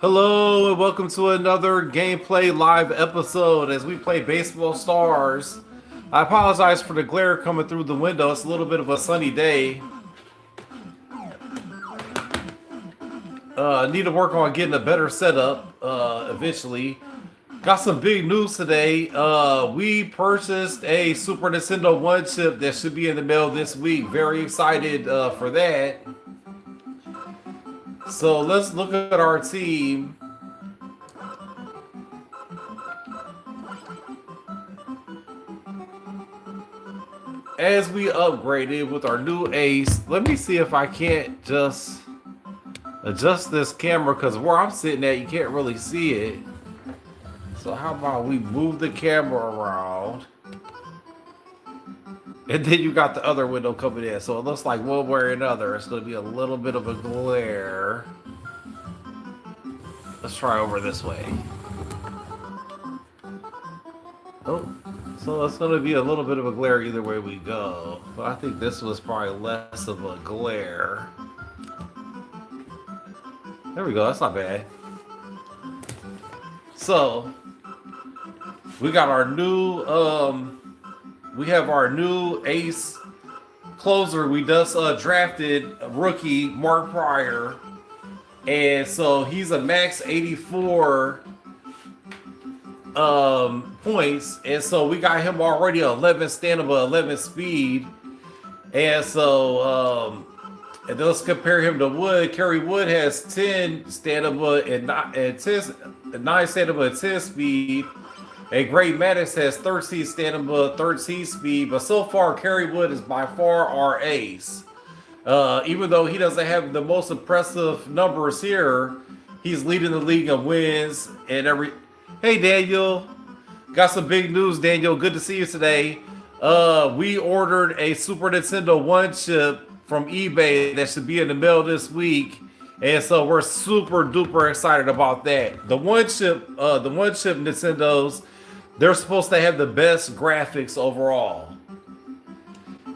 Hello and welcome to another gameplay live episode as we play Baseball Stars. I apologize for the glare coming through the window. It's a little bit of a sunny day. Need to work on getting a better setup eventually. Got some big news today. We purchased a Super Nintendo One chip that should be in the mail this week. Very excited for that. So let's look at our team. As we upgraded with our new ace, let me see if I can't just adjust this camera because where I'm sitting at, you can't really see it. So how about we move the camera around? And then you got the other window coming in. So it looks like one way or another. It's going to be a little bit of a glare. Let's try over this way. Oh, so it's going to be a little bit of a glare either way we go. But I think this was probably less of a glare. There we go. That's not bad. So we got our new we have our new ace closer. We just drafted a rookie, Mark Pryor, and so he's a max 84 points, and so we got him already 11 stamina, 11 speed, and so and let's compare him to Wood. Kerry Wood has 10 stamina and 9 stamina and 10 speed. And Gray Maddox has 13 stamina, 13 speed. But so far, Kerry Wood is by far our ace. Even though he doesn't have the most impressive numbers here, he's leading the league in wins and every. Hey, Daniel. Got some big news, Daniel. Good to see you today. We ordered a Super Nintendo One chip from eBay that should be in the mail this week. And so we're super duper excited about that. The one chip Nintendos, they're supposed to have the best graphics overall.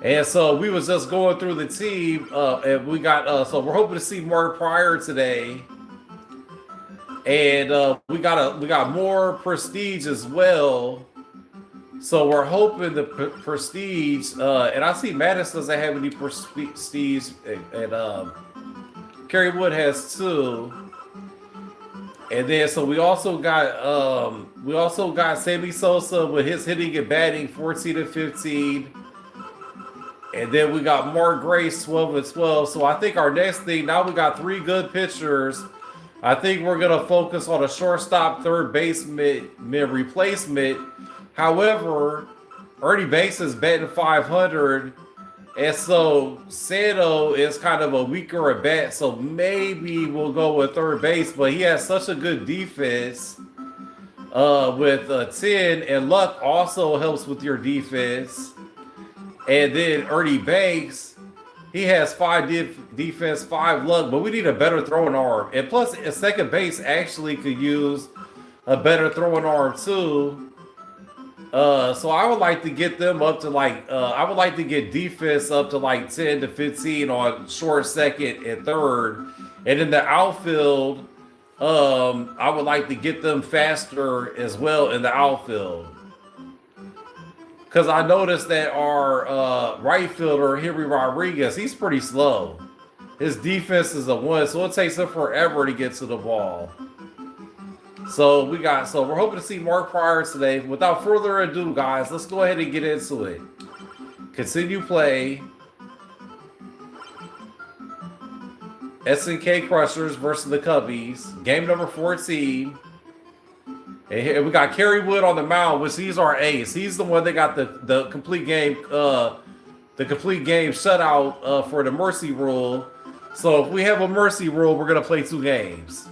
And so we was just going through the team, and we got so we're hoping to see Mark Pryor today. And we got more prestige as well. So we're hoping the prestige, and I see Mattis doesn't have any prestige, and Kerry Wood has 2. And then so we also got Sammy Sosa with his hitting and batting 14 and 15. And then we got Mark Grace 12 and 12. So I think our next thing, now we got 3 good pitchers. I think we're gonna focus on a shortstop, third baseman replacement. However, Ernie Banks is batting 500. And so Sano is kind of a weaker at bat, so maybe we'll go with third base. But he has such a good defense with 10, and luck also helps with your defense. And then Ernie Banks, he has 5 defense, 5 luck, but we need a better throwing arm. And plus, a second base actually could use a better throwing arm too. So I would like to get them up to I would like to get defense up to 10 to 15 on short, second, and third. And in the outfield, I would like to get them faster as well in the outfield. Because I noticed that our right fielder, Henry Rodriguez, he's pretty slow. His defense is a 1, so it takes him forever to get to the ball. So we're hoping to see Mark Pryor today. Without further ado, guys, let's go ahead and get into it. Continue play. SNK Crushers versus the Cubbies. Game number 14. And here we got Kerry Wood on the mound, which he's our ace. He's the one that got the complete game shutout for the mercy rule. So if we have a mercy rule, we're gonna play 2 games.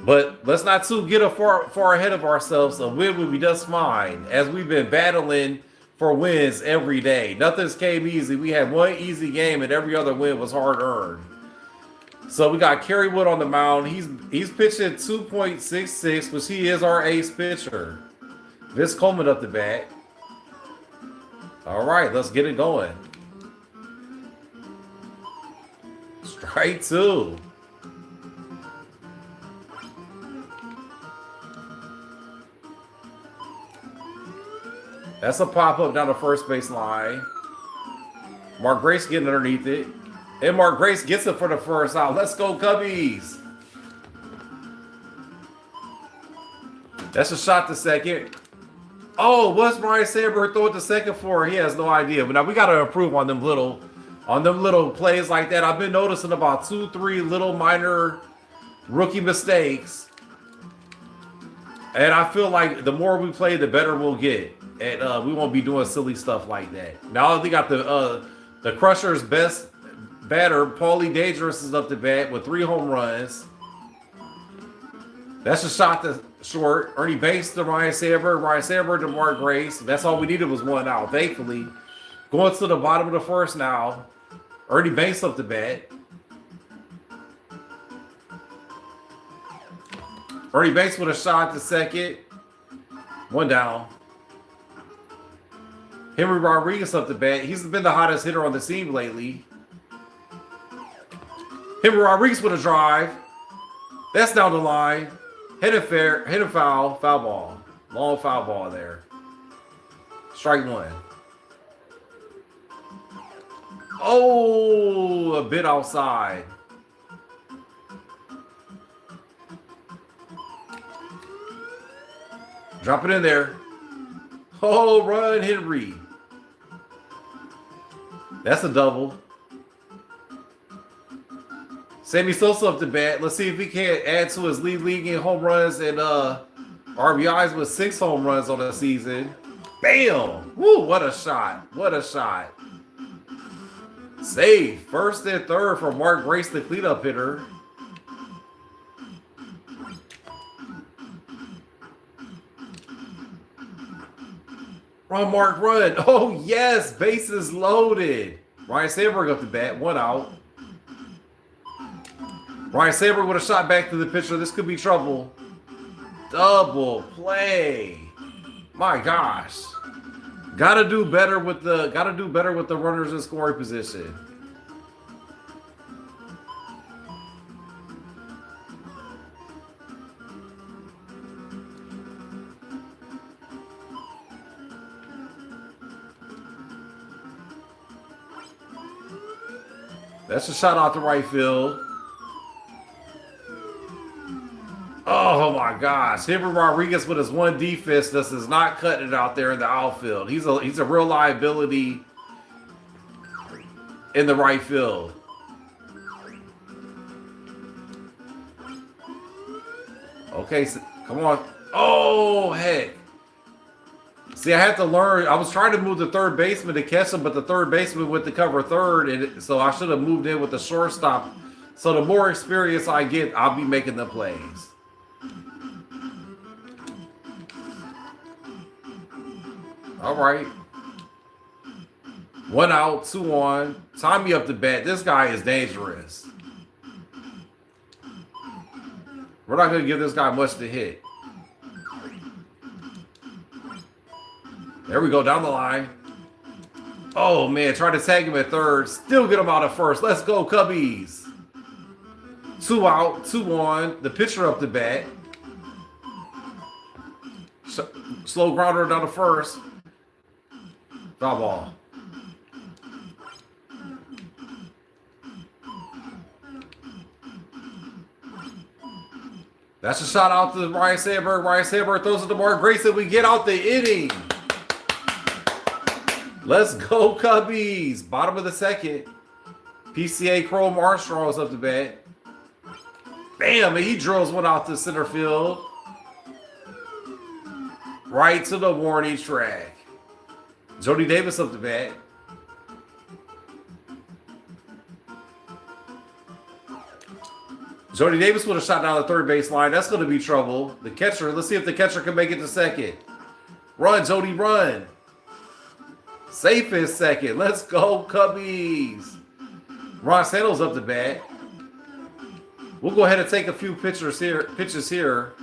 But let's not get far ahead of ourselves. A win would be just fine, as we've been battling for wins every day. Nothing's came easy. We had 1 easy game, and every other win was hard earned. So we got Kerry Wood on the mound. He's pitching 2.66, which he is our ace pitcher. Vince Coleman up the bat. All right, let's get it going. Strike 2. That's a pop-up down the first base line. Mark Grace getting underneath it. And Mark Grace gets it for the first out. Let's go, Cubbies. That's a shot to second. Oh, what's Brian Sandberg throw it to second for? He has no idea. But now we got to improve on them little plays like that. I've been noticing about 2-3 little minor rookie mistakes. And I feel like the more we play, the better we'll get. And we won't be doing silly stuff like that. Now they got the Crushers' best batter, Paulie Dangerous, is up to bat with 3 home runs. That's a shot to short. Ernie Banks to Ryan Sandberg. Ryan Sandberg to Mark Grace. That's all we needed was 1 out, thankfully. Going to the bottom of the first now. Ernie Banks up to bat. Ernie Banks with a shot to second. 1 down. Henry Rodriguez up to bat. He's been the hottest hitter on the team lately. Henry Rodriguez with a drive. That's down the line. Hit a foul ball. Long foul ball there. Strike 1. Oh, a bit outside. Drop it in there. Oh, run, Henry. That's a double. Sammy Sosa up to bat. Let's see if he can't add to his league in home runs and RBIs with 6 home runs on the season. Bam! Woo, what a shot. What a shot. Save. First and third for Mark Grace, the cleanup hitter. Run, Mark, run. Oh, yes. Bases loaded. Ryan Sandberg up to bat. 1 out. Ryan Sandberg with a shot back to the pitcher. This could be trouble. Double play. My gosh. Gotta do better with the runners in scoring position. That's a shot out to right field. Oh my gosh. Henry Rodriguez with his 1 defense. This is not cutting it out there in the outfield. He's a real liability in the right field. Okay, so, come on. Oh, heck. See, I had to learn. I was trying to move the third baseman to catch him, but the third baseman went to cover third, and so I should have moved in with the shortstop. So the more experience I get, I'll be making the plays. All right. 1 out, 2 on. Tommy up to bat. This guy is dangerous. We're not going to give this guy much to hit. There we go, down the line. Oh, man, try to tag him at third. Still get him out at first. Let's go, Cubbies. 2 out, 2 on. The pitcher up to bat. Slow grounder down to first. Foul ball. That's a shot out to Ryan Sandberg. Ryan Sandberg throws it to Mark Grace, and we get out the inning. Let's go, Cubbies. Bottom of the second. PCA Chrome Armstrong is up to bat. Bam, and he drills one out to center field. Right to the warning track. Jody Davis up to bat. Jody Davis would have shot down the third base line. That's going to be trouble. The catcher, let's see if the catcher can make it to second. Run, Jody, run. Safe is second. Let's go, Cubbies. Ron Santos up to bat. We'll go ahead and take a few pitches here.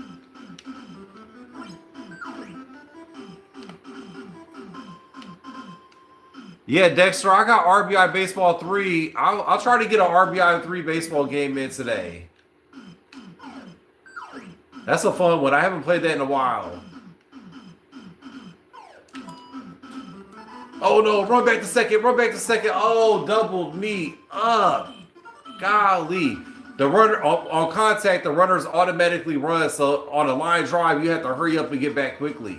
Yeah, Dexter, I got RBI Baseball 3. I'll try to get an RBI 3 baseball game in today. That's a fun one. I haven't played that in a while. Oh no, run back to second, run back to second. Oh, double knee up. Golly. The runner on contact, the runners automatically run. So on a line drive, you have to hurry up and get back quickly.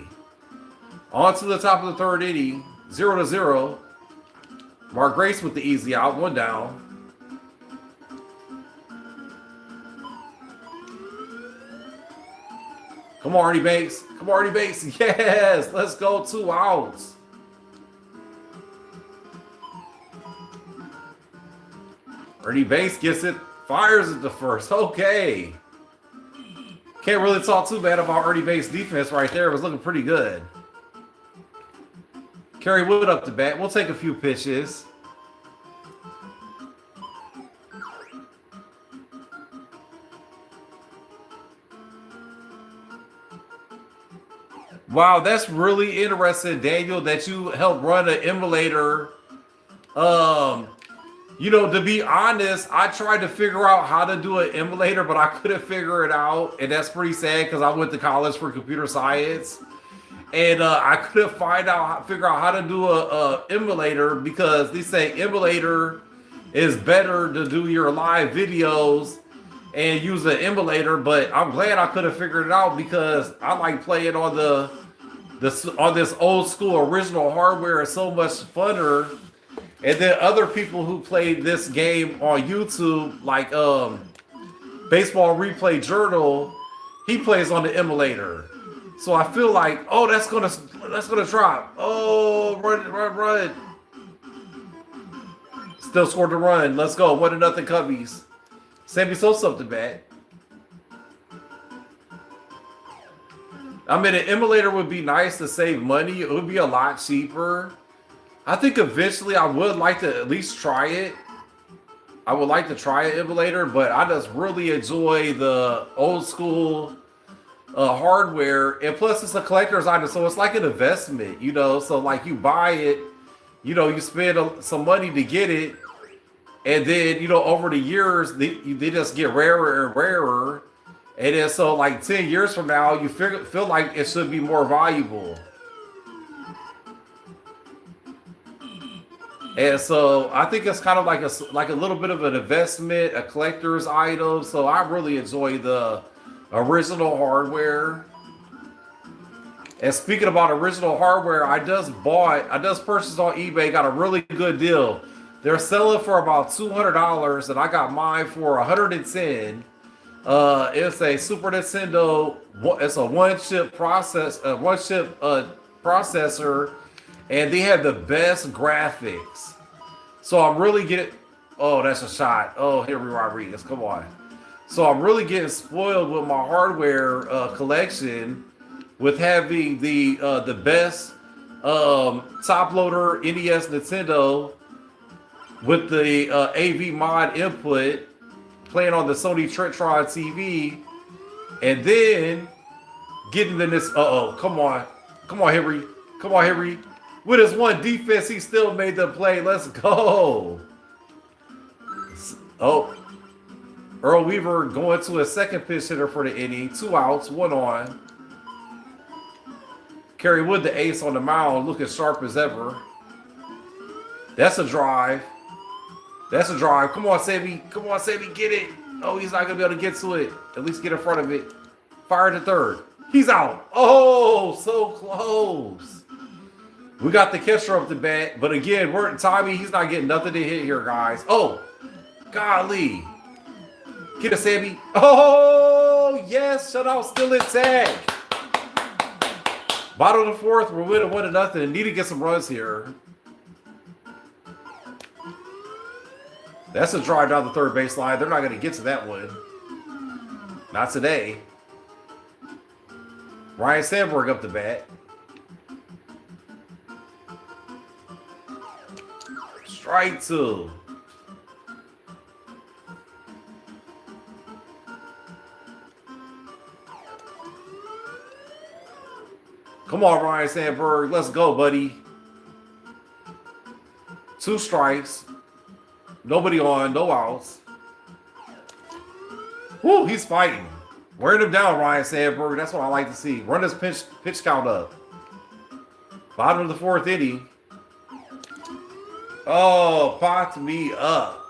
On to the top of the third inning, 0-0. Mark Grace with the easy out, one down. Come on, Ernie Banks. Come on, Ernie Banks. Yes, let's go. 2 outs. Ernie Banks gets it, fires at the first. Okay. Can't really talk too bad about Ernie Banks' defense right there. It was looking pretty good. Kerry Wood up to bat. We'll take a few pitches. Wow, that's really interesting, Daniel, that you helped run an emulator. You know, to be honest, I tried to figure out how to do an emulator, but I couldn't figure it out. And that's pretty sad because I went to college for computer science. And I couldn't figure out how to do a emulator because they say emulator is better to do your live videos and use an emulator. But I'm glad I could have figured it out because I like playing on on this old school original hardware. Is so much funner. And then other people who played this game on YouTube, like Baseball Replay Journal, he plays on the emulator. So I feel like, oh, that's gonna drop. Oh, run. Still scored the run. Let's go. 1-0 Cubbies. Sammy Sosa up the bat. I mean, an emulator would be nice to save money. It would be a lot cheaper. I think eventually I would like to at least try it. I would like to try an emulator, but I just really enjoy the old school hardware. And plus it's a collector's item, so it's like an investment, you know? So like you buy it, you know, you spend some money to get it. And then, you know, over the years, they just get rarer and rarer. And then so like 10 years from now, you feel like it should be more valuable. And so I think it's kind of like a little bit of an investment, a collector's item. So I really enjoy the original hardware. And speaking about original hardware, I just purchased on eBay, got a really good deal. They're selling for about $200, and I got mine for $110. It's a Super Nintendo. It's a one-chip processor. And they have the best graphics. So I'm really getting... Oh, that's a shot. Oh, Henry Rodriguez. Come on. So I'm really getting spoiled with my hardware collection with having the best top loader NES Nintendo with the AV mod input playing on the Sony Tritron TV. And then getting in this... Come on. Come on, Henry. Come on, Henry. With his one defense, he still made the play. Let's go. Oh, Earl Weaver going to a second pitch hitter for the inning. 2 outs, 1 on. Kerry Wood, the ace on the mound, looking sharp as ever. That's a drive. That's a drive. Come on, Sammy. Come on, Sammy. Get it. Oh, he's not going to be able to get to it. At least get in front of it. Fire to third. He's out. Oh, so close. We got the catcher up the bat, but again, Tommy, he's not getting nothing to hit here, guys. Oh, golly. Get it, Sammy. Oh, yes, shutout still intact. Bottom of the fourth, we're winning 1-0. Need to get some runs here. That's a drive down the third baseline. They're not going to get to that one. Not today. Ryan Sandberg up the bat. Strike 2. Come on, Ryan Sandberg. Let's go, buddy. 2 strikes. Nobody on. No outs. Woo, he's fighting. Wearing him down, Ryan Sandberg. That's what I like to see. Run this pitch count up. Bottom of the fourth inning. Oh, popped me up.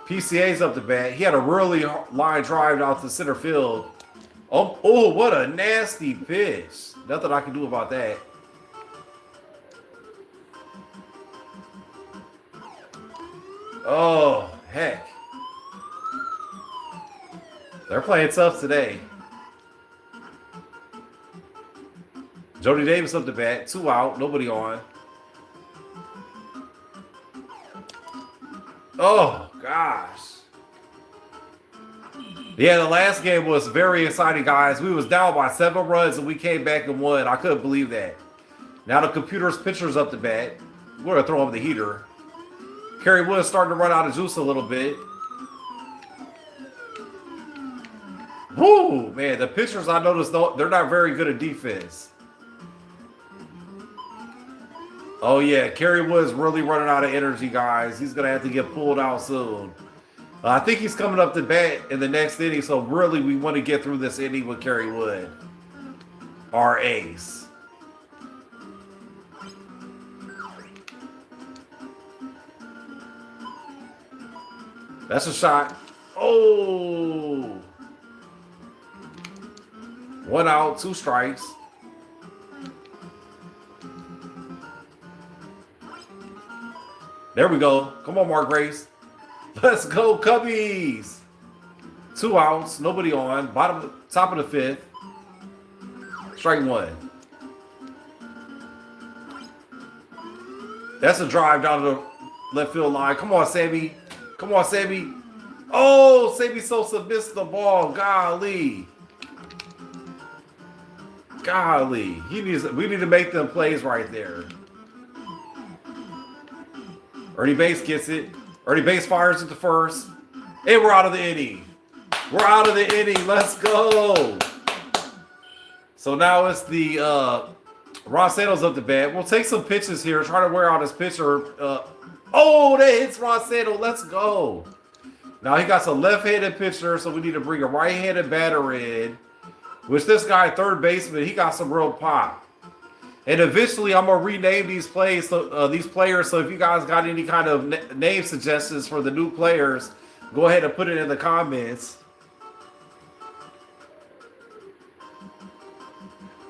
PCA's up the bat. He had a really line drive out to center field. Oh, what a nasty pitch. Nothing I can do about that. Oh, heck. They're playing tough today. Jody Davis up the bat. 2 out. Nobody on. Oh, gosh. Yeah, the last game was very exciting, guys. We was down by 7 runs and we came back and won. I couldn't believe that. Now the computer's pitcher's up the bat. We're going to throw him the heater. Kerry Wood's starting to run out of juice a little bit. Woo! Man, the pitchers, I noticed, they're not very good at defense. Oh, yeah. Kerry Wood's really running out of energy, guys. He's going to have to get pulled out soon. I think he's coming up to bat in the next inning, so really we want to get through this inning with Kerry Wood, our ace. That's a shot. Oh! 1 out, 2 strikes. There we go. Come on, Mark Grace. Let's go, Cubbies. 2 outs, nobody on. Top of the 5th. Strike 1. That's a drive down the left field line. Come on, Sammy. Come on, Sammy. Oh, Sammy Sosa missed the ball. Golly. Golly. We need to make them plays right there. Ernie Bates gets it. Ernie Bates fires at the first. And we're out of the inning. We're out of the inning. Let's go. So now it's the Ron Santos up the bat. We'll take some pitches here. Try to wear out his pitcher. Oh, that hits Ron Santos. Let's go. Now he got some left-handed pitcher, so we need to bring a right-handed batter in. Which this guy, third baseman, he got some real pop. And eventually, I'm gonna rename these players. So if you guys got any kind of name suggestions for the new players, go ahead and put it in the comments.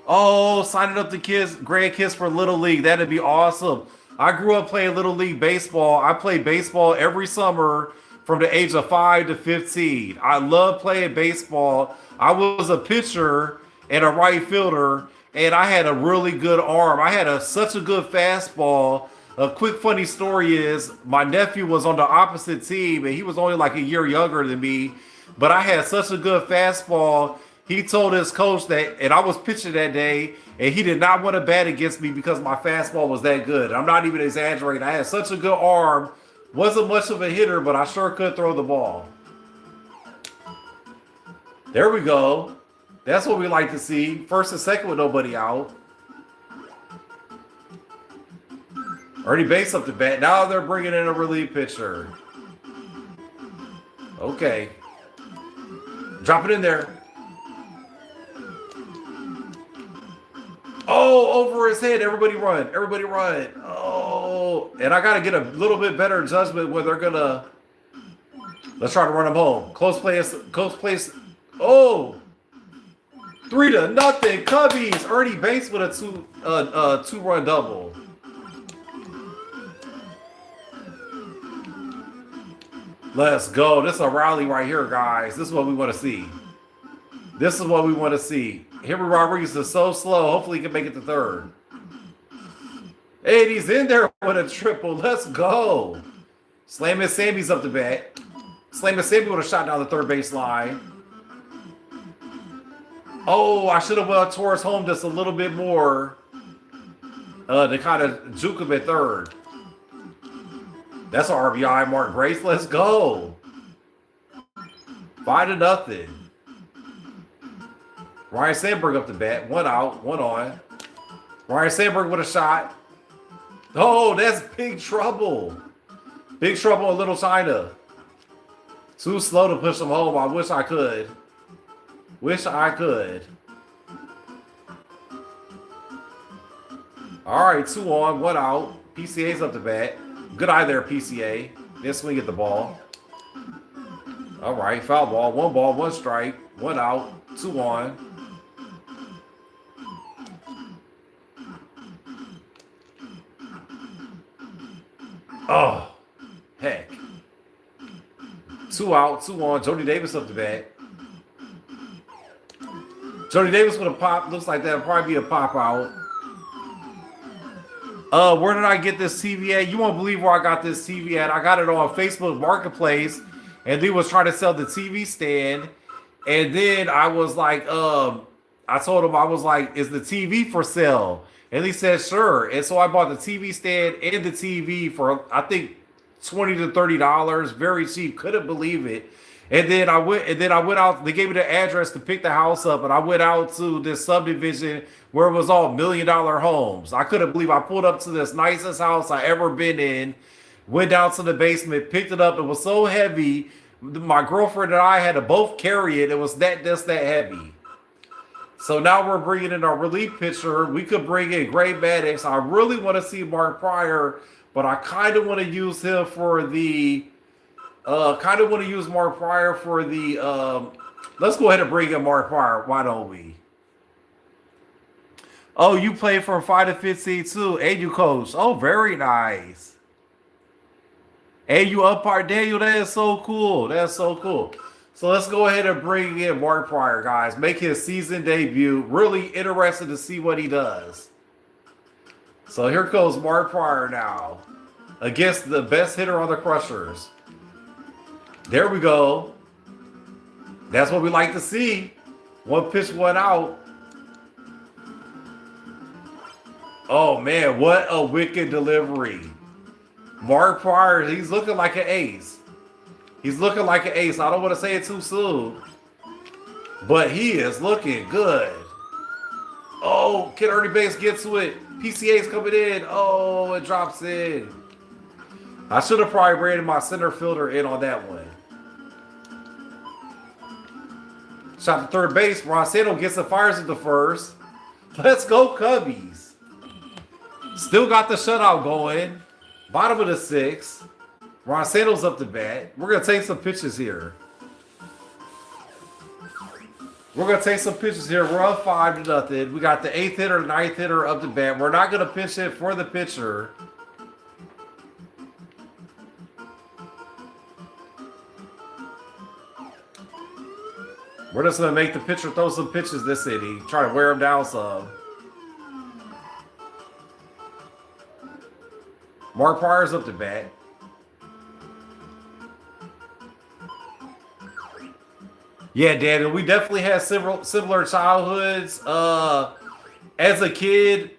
Oh, signing up the grandkids for Little League. That'd be awesome. I grew up playing Little League baseball. I played baseball every summer from the age of 5 to 15. I love playing baseball. I was a pitcher and a right fielder. And I had a really good arm. I had such a good fastball. A quick funny story is my nephew was on the opposite team and he was only like a year younger than me. But I had such a good fastball. He told his coach that, and I was pitching that day, and he did not want to bat against me because my fastball was that good. I'm not even exaggerating. I had such a good arm. Wasn't much of a hitter, but I sure could throw the ball. There we go. That's what we like to see. First and second with nobody out. Ernie Bates up the bat. Now they're bringing in a relief pitcher. Okay. Drop it in there. Oh, over his head. Everybody run. Everybody run. Oh. And I got to get a little bit better judgment where they're going to. Let's try to run them home. Close place. Oh. 3-0. Cubbies. Ernie Bates with a two-run double. Let's go. This is a rally right here, guys. This is what we want to see. This is what we want to see. Henry Rodriguez is so slow. Hopefully he can make it to third. And he's in there with a triple. Let's go. Slamming Sammy's up the bat. Slamming Sammy with a shot down the third base line. Oh, I should have went towards home just a little bit more to kind of juke him at third. That's an RBI, Mark Grace. Let's go. 5-0. Ryan Sandberg up the bat. 1 out, 1 on. Ryan Sandberg with a shot. Oh, that's big trouble. Big trouble in Little China. Too slow to push him home. I wish I could. Wish I could. All right, 2 on, 1 out. PCA's up to bat. Good eye there, PCA. Then swing at the ball. All right, foul ball, 1 strike, 1 out, 2 on. Oh, heck. 2 out, 2 on. Jody Davis up to bat. Jody Davis with a pop. Looks like that'll probably be a pop out. Where did I get this TV at? You won't believe where I got this TV at. I got it on Facebook Marketplace, and they was trying to sell the TV stand. And then I was like, I told him, I was like, is the TV for sale? And he said, sure. And so I bought the TV stand and the TV for, I think, $20 to $30, very cheap. Couldn't believe it. And then I went out. They gave me the address to pick the house up, and I went out to this subdivision where it was all $1 million homes. I couldn't believe I pulled up to this nicest house I ever been in. Went down to the basement, picked it up. It was so heavy. My girlfriend and I had to both carry it. It was that heavy. So now we're bringing in our relief pitcher. We could bring in Gray Maddox. I really want to see Mark Pryor, but I kind of want to use him for the. Mark Pryor for the. Let's go ahead and bring in Mark Pryor. Why don't we? Oh, you play from 5 to 15 too, and you coach. Oh, very nice. And you umpire, Daniel. That is so cool. That's so cool. So let's go ahead and bring in Mark Pryor, guys. Make his season debut. Really interested to see what he does. So here goes Mark Pryor now against the best hitter on the Crushers. There we go. That's what we like to see. 1 pitch, 1 out. Oh, man, what a wicked delivery. Mark Pryor, he's looking like an ace. He's looking like an ace. I don't want to say it too soon, but he is looking good. Oh, Kid Ernie Banks gets to it. PCA's coming in. Oh, it drops in. I should have probably rated my center fielder in on that one. Shot to third base. Roncero gets the fires at the first. Let's go, Cubbies. Still got the shutout going. Bottom of the 6th. Roncero's up to bat. We're going to take some pitches here. We're up 5-0. We got the 8th hitter, 9th hitter up to bat. We're not going to pitch it for the pitcher. We're just going to make the pitcher throw some pitches this inning. Try to wear him down some. Mark Pryor's up to bat. Yeah, Daniel, we definitely had similar childhoods. As a kid,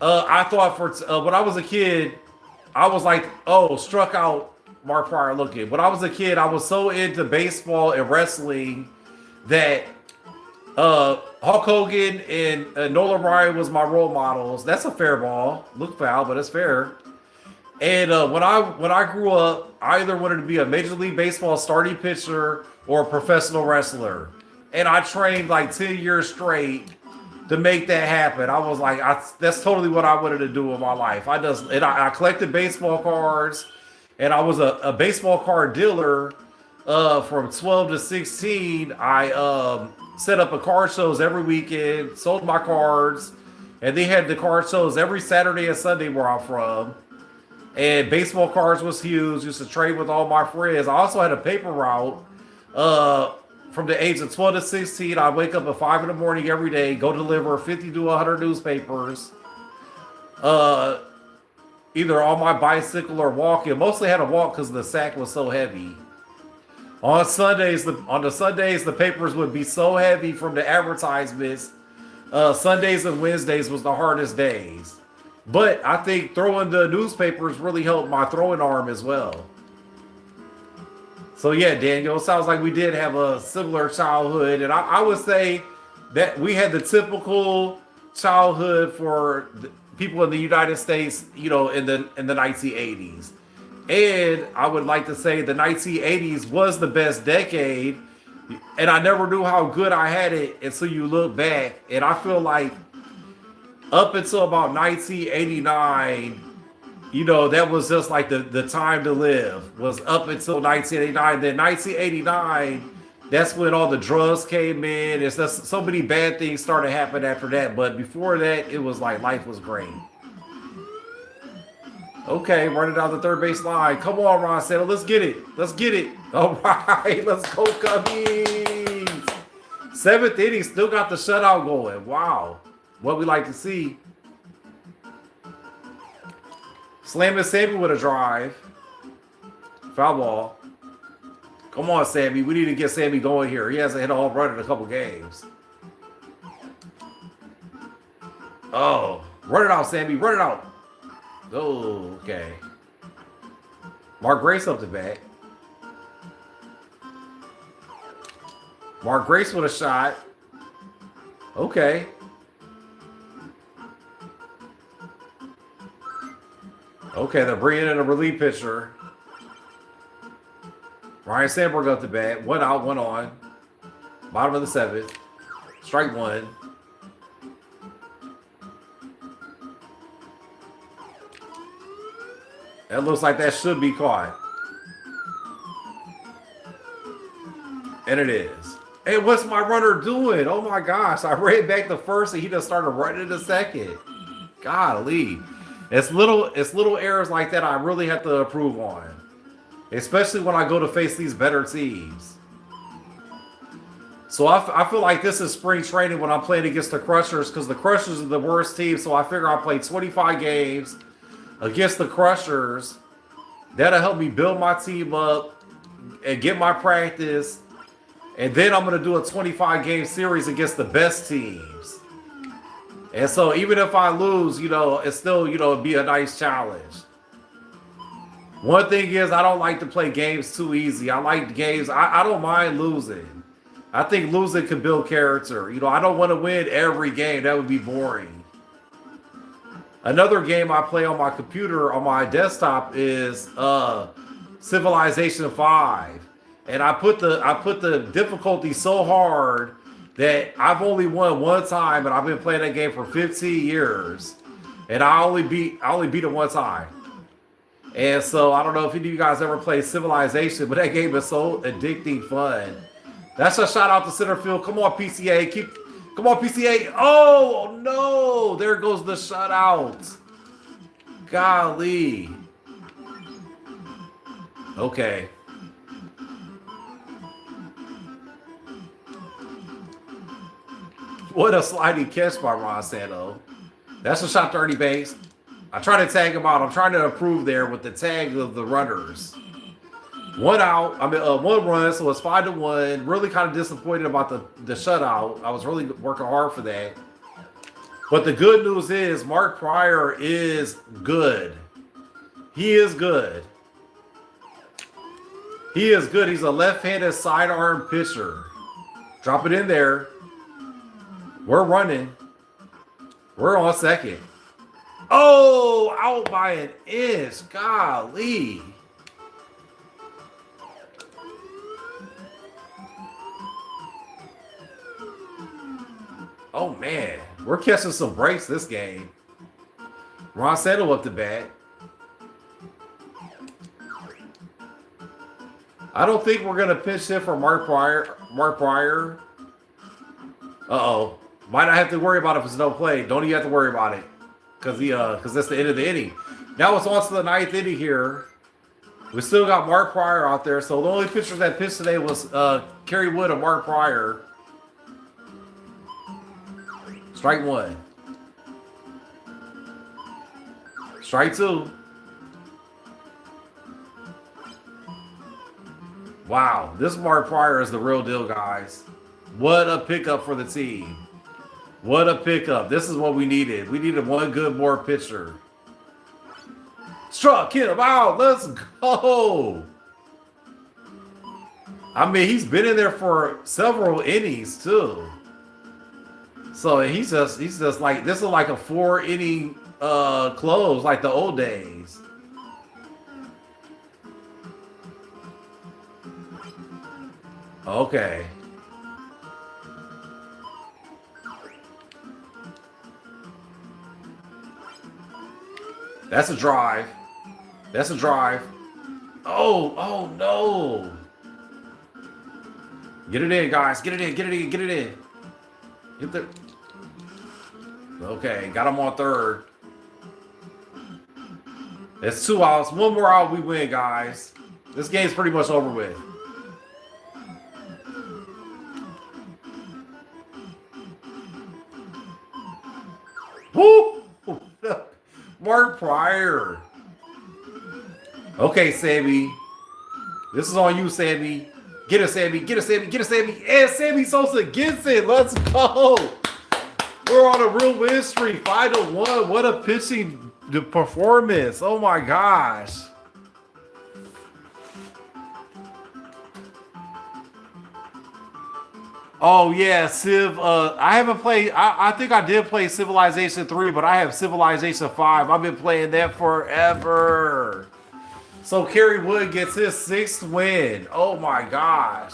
I thought when I was a kid, I was like, oh, struck out Mark Pryor looking. When I was a kid, I was so into baseball and wrestling that Hulk Hogan and Nolan Ryan was my role models. That's a fair ball. Look foul, but it's fair. And when I grew up, I either wanted to be a Major League Baseball starting pitcher or a professional wrestler. And I trained like 10 years straight to make that happen. I was like, that's totally what I wanted to do in my life. I collected baseball cards, and I was a baseball card dealer from 12 to 16. I set up a card shows every weekend, sold my cards, and they had the card shows every Saturday and Sunday where I'm from. And baseball cards was huge. Used to trade with all my friends. I also had a paper route. From the age of 12 to 16, I wake up at 5 in the morning every day, go deliver 50 to 100 newspapers. Either on my bicycle or walking. Mostly had to walk because the sack was so heavy. On the Sundays, the papers would be so heavy from the advertisements. Sundays and Wednesdays was the hardest days. But I think throwing the newspapers really helped my throwing arm as well. So yeah, Daniel, it sounds like we did have a similar childhood. And I would say that we had the typical childhood for people in the United States, in the 1980s. And I would like to say the 1980s was the best decade. And I never knew how good I had it until you look back. And I feel like up until about 1989, you know, that was just like the time to live was up until 1989. Then 1989, that's when all the drugs came in. It's just so many bad things started happening after that. But before that, it was like life was great. Okay, running down the third base line. Come on, Ron Santo. Let's get it. Let's get it. All right, let's go, Cubbies. Seventh inning, still got the shutout going. Wow. What we like to see. Slamming Sammy with a drive. Foul ball. Come on, Sammy. We need to get Sammy going here. He hasn't hit a home run in a couple games. Oh, run it out, Sammy. Run it out. Oh, okay. Mark Grace up the bat. Mark Grace with a shot. Okay. Okay, they're bringing in a relief pitcher. Ryan Sandberg up the bat. One out, one on. Bottom of the seventh. Strike one. That looks like that should be caught. And it is. Hey, what's my runner doing? Oh my gosh. I ran back the first and he just started running the second. Golly. It's little errors like that I really have to improve on. Especially when I go to face these better teams. So I feel like this is spring training when I'm playing against the Crushers because the Crushers are the worst team. So I figure I'll play 25 games against the Crushers. That'll help me build my team up and get my practice. And then I'm going to do a 25-game series against the best teams. And so even if I lose, you know, it's still, you know, it'd be a nice challenge. One thing is I don't like to play games too easy. I like games. I don't mind losing. I think losing can build character. You know, I don't want to win every game. That would be boring. Another game I play on my computer, on my desktop, is Civilization 5. And I put the difficulty so hard that I've only won one time, and I've been playing that game for 15 years. And I only beat it one time. And so I don't know if any of you guys ever played Civilization, but that game is so addicting fun. That's a shout out to center field. Come on, PCA. Come on, PCA. Oh, no. There goes the shutout. Golly. Okay. What a sliding catch by Ron Santo. That's a shot to Ernie Banks. I try to tag him out. I'm trying to improve there with the tag of the runners. One out. I mean, one run, so it's 5-1. Really kind of disappointed about the shutout. I was really working hard for that. But the good news is Mark Pryor is good. He is good. He is good. He's a left-handed sidearm pitcher. Drop it in there. We're running. We're on second. Oh, out by an inch. Golly. Oh, man. We're catching some breaks this game. Ron Santo up the bat. I don't think we're going to pitch hit for Mark Pryor. Uh-oh. Might not have to worry about it if it's no play. Don't even have to worry about it. Because that's the end of the inning. Now it's on to the ninth inning here. We still got Mark Pryor out there. So the only pitchers that pitched today was Kerry Wood and Mark Pryor. Strike one. Strike two. Wow, this Mark Pryor is the real deal, guys. What a pickup for the team. What a pickup. This is what we needed. We needed one good more pitcher. Struck him out. Let's go. I mean, he's been in there for several innings, too. So he's just like, this is like a 4-inning close, like the old days. Okay. That's a drive. That's a drive. Oh no. Get it in, guys. Get it in, get it in, get it in. Get the... Okay, got him on third. It's 2 outs. 1 more out, we win, guys. This game's pretty much over with. Woo! Mark Pryor. Okay, Sammy. This is on you, Sammy. Get it, Sammy. Get it, Sammy. Get it, Sammy. And Sammy Sosa gets it. Let's go. We're on a real win streak. 5-1. What a pitching performance. Oh, my gosh. Oh, yeah. Civ. I haven't played. I think I did play Civilization 3, but I have Civilization 5. I've been playing that forever. So Kerry Wood gets his 6th win. Oh my gosh.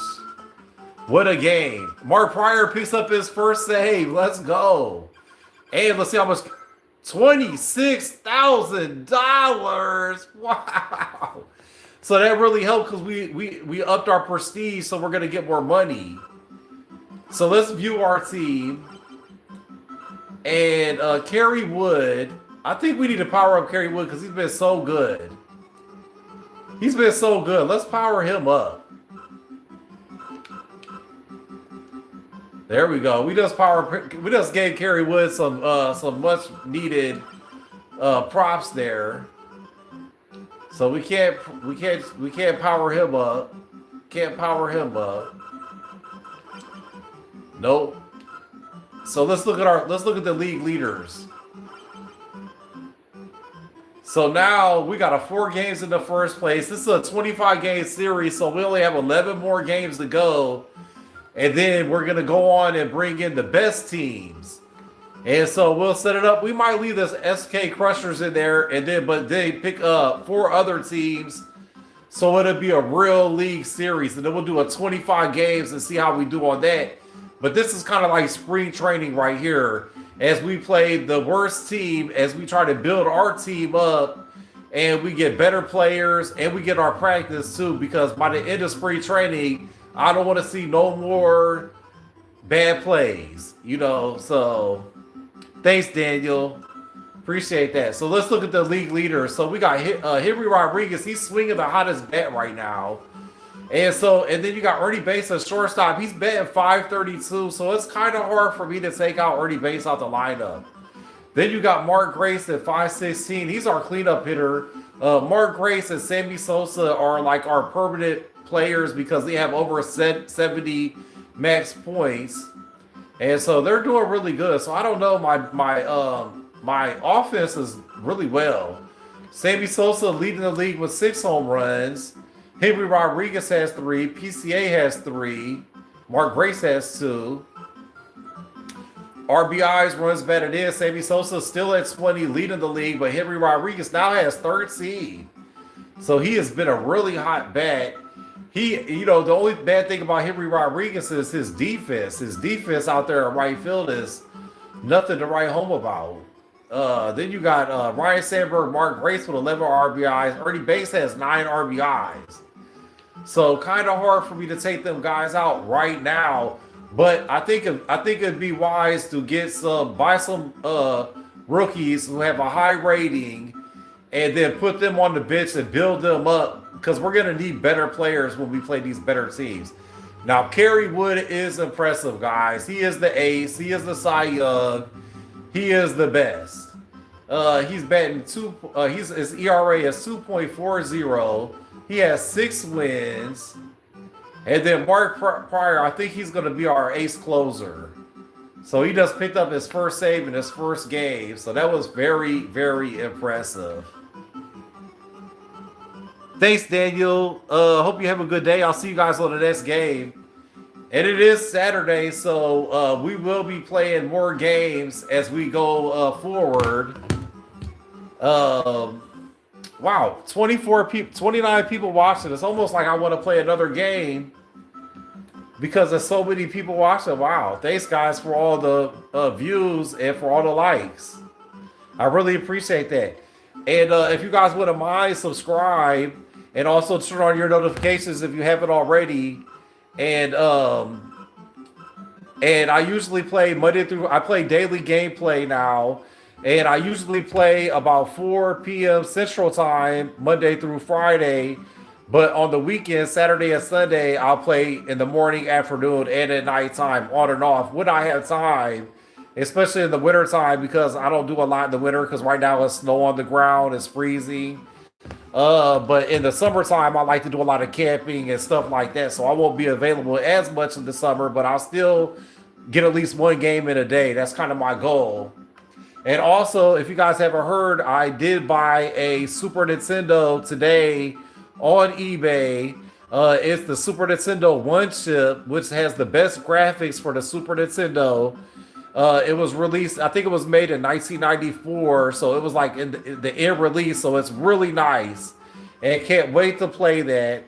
What a game. Mark Pryor picks up his first save. Let's go. And let's see how much. $26,000. Wow. So that really helped because we upped our prestige, so we're gonna get more money. So let's view our team. And Kerry Wood. I think we need to power up Kerry Wood because he's been so good. He's been so good. Let's power him up. There we go. We just gave Kerry Wood some much needed props there. So we can't power him up. Can't power him up. Nope. So let's look at the league leaders. So now we got 4 games in the first place. This is a 25-game series, so we only have 11 more games to go. And then we're going to go on and bring in the best teams. And so we'll set it up. We might leave this SNK Crushers in there, but they pick up 4 other teams. So it'll be a real league series. And then we'll do a 25 games and see how we do on that. But this is kind of like spring training right here. As we play the worst team, as we try to build our team up, and we get better players, and we get our practice too, because by the end of spring training, I don't want to see no more bad plays, so thanks, Daniel. Appreciate that. So let's look at the league leaders. So we got Henry Rodriguez. He's swinging the hottest bat right now. And then you got Ernie Bates at shortstop. He's batting .532, so it's kind of hard for me to take out Ernie Bates out the lineup. Then you got Mark Grace at .516. He's our cleanup hitter. Mark Grace and Sammy Sosa are like our permanent players because they have over 70 max points, and so they're doing really good. So I don't know. My offense is really well. Sammy Sosa leading the league with 6 home runs. Henry Rodriguez has 3. PCA has 3. Mark Grace has 2. RBIs, runs batted in. Sammy Sosa still at 20, leading the league, but Henry Rodriguez now has 13. So he has been a really hot bat. The only bad thing about Henry Rodriguez is his defense. His defense out there in right field is nothing to write home about. Then you got Ryan Sandberg, Mark Grace with 11 RBIs. Ernie Bates has 9 RBIs. So kind of hard for me to take them guys out right now. But I think it'd be wise to buy some rookies who have a high rating, and then put them on the bench and build them up, because we're gonna need better players when we play these better teams. Now, Kerry Wood is impressive, guys. He is the ace. He is the Cy Young. He is the best. He's batting his ERA is 2.40. He has 6 wins. And then Mark Pryor, I think he's going to be our ace closer. So he just picked up his first save in his first game. So that was very, very impressive. Thanks, Daniel. Hope you have a good day. I'll see you guys on the next game. And it is Saturday, so we will be playing more games as we go forward. Wow, 29 people watching. It's almost like I want to play another game because there's so many people watching. Wow, thanks guys for all the views and for all the likes. I really appreciate that. And if you guys wouldn't mind, subscribe and also turn on your notifications if you haven't already. And I usually play I play daily gameplay now. And I usually play about 4 p.m. Central Time, Monday through Friday. But on the weekend, Saturday and Sunday, I'll play in the morning, afternoon, and at nighttime, on and off, when I have time, especially in the winter time, because I don't do a lot in the winter, because right now it's snow on the ground, it's freezing. But in the summertime, I like to do a lot of camping and stuff like that, so I won't be available as much in the summer, but I'll still get at least one game in a day. That's kind of my goal. And also, if you guys haven't heard, I did buy a Super Nintendo today on eBay. It's the Super Nintendo One chip, which has the best graphics for the Super Nintendo. It was released, I think it was made in 1994, so it was like in the end release, so it's really nice. And can't wait to play that.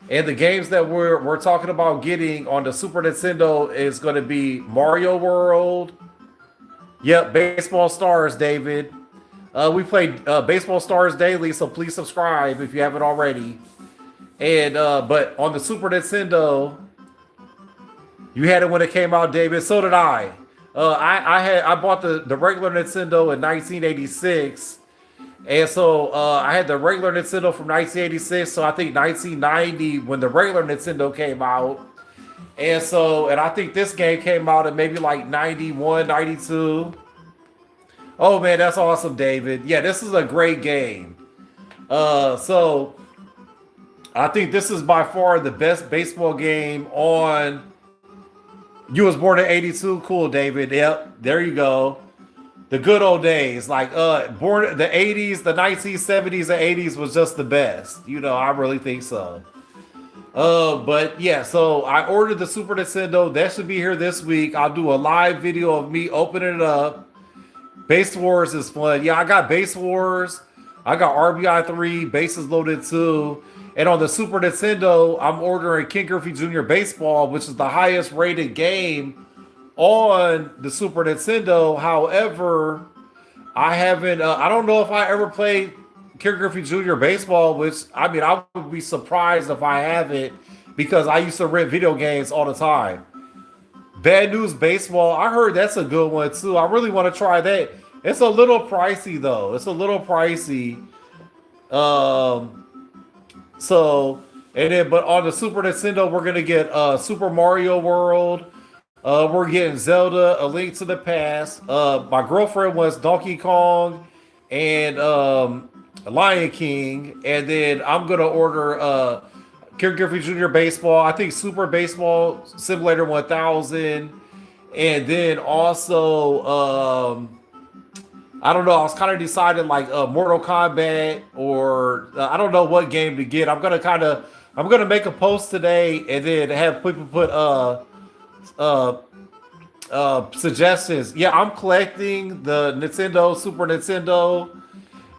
And the games that we're talking about getting on the Super Nintendo is going to be Mario World. Yep, Baseball Stars, David. We play Baseball Stars daily, so please subscribe if you haven't already. And but on the Super Nintendo, you had it when it came out, David. So did I. I bought the regular Nintendo in 1986, and so I had the regular Nintendo from 1986. So I think 1990 when the regular Nintendo came out. And I think this game came out in maybe like 91, 92. Oh man, that's awesome, David. Yeah, this is a great game. So I think this is by far the best baseball game on. You was born in 82. Cool, David. Yep, there you go. The good old days. Like born the 80s, the 1970s and 80s was just the best. You know, I really think so. But yeah, so I ordered the Super Nintendo. That should be here this week. I'll do a live video of me opening it up. Base Wars is fun. Yeah, I got Base Wars. I got RBI 3, Bases Loaded 2. And on the Super Nintendo, I'm ordering Ken Griffey Jr. Baseball, which is the highest rated game on the Super Nintendo. However, I haven't, I don't know if I ever played Ken Griffey Jr. Baseball, which, I mean, I would be surprised if I haven't, because I used to rent video games all the time. Bad News Baseball, I heard that's a good one too. I really want to try that. It's a little pricey though. It's a little pricey. But on the Super Nintendo, we're gonna get Super Mario World. We're getting Zelda: A Link to the Past. My girlfriend wants Donkey Kong and Lion King, and then I'm gonna order Ken Griffey Jr. Baseball. I think Super Baseball Simulator 1000, and then also I don't know. I was kind of deciding like Mortal Kombat or I don't know what game to get. I'm gonna make a post today and then have people put suggestions. Yeah, I'm collecting the Nintendo, Super Nintendo.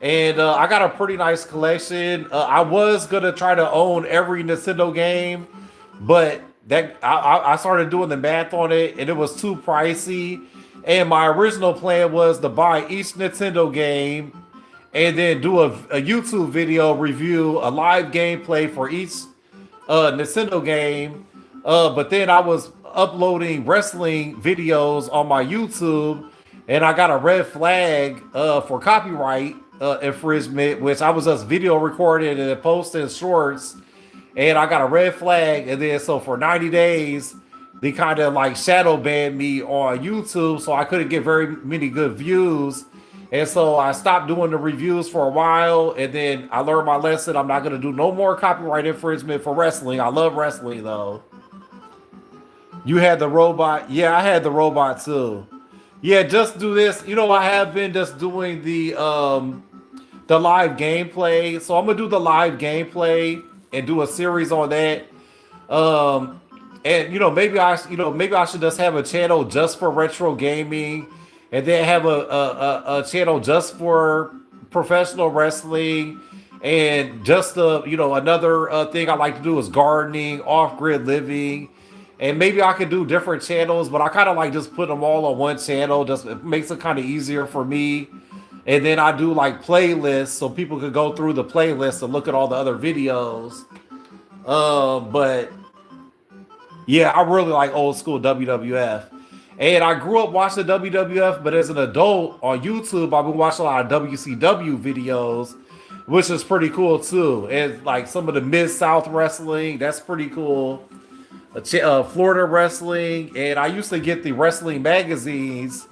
And I got a pretty nice collection. I was gonna try to own every Nintendo game, but that I started doing the math on it, and it was too pricey. And my original plan was to buy each Nintendo game, and then do a YouTube video review, a live gameplay for each Nintendo game. But then I was uploading wrestling videos on my YouTube, and I got a red flag for copyright infringement, which I was just video recording and posting shorts, and I got a red flag. And then so for 90 days they kind of like shadow banned me on YouTube, so I couldn't get very many good views. And so I stopped doing the reviews for a while, and then I learned my lesson. I'm not going to do no more copyright infringement for wrestling. I love wrestling though. You had the robot. Yeah, I had the robot too. Yeah, just do this. You know, I have been just doing the live gameplay. So I'm gonna do the live gameplay and do a series on that. And maybe I should just have a channel just for retro gaming, and then have a channel just for professional wrestling, and just another thing I like to do is gardening, off-grid living. And maybe I could do different channels, but I kind of like just put them all on one channel. Just it makes it kind of easier for me. And then I do like playlists so people could go through the playlist and look at all the other videos. But yeah, I really like old school WWF. And I grew up watching WWF, but as an adult on YouTube, I've been watching a lot of WCW videos, which is pretty cool too. And like some of the Mid South wrestling, that's pretty cool. Florida wrestling, and I used to get the wrestling magazines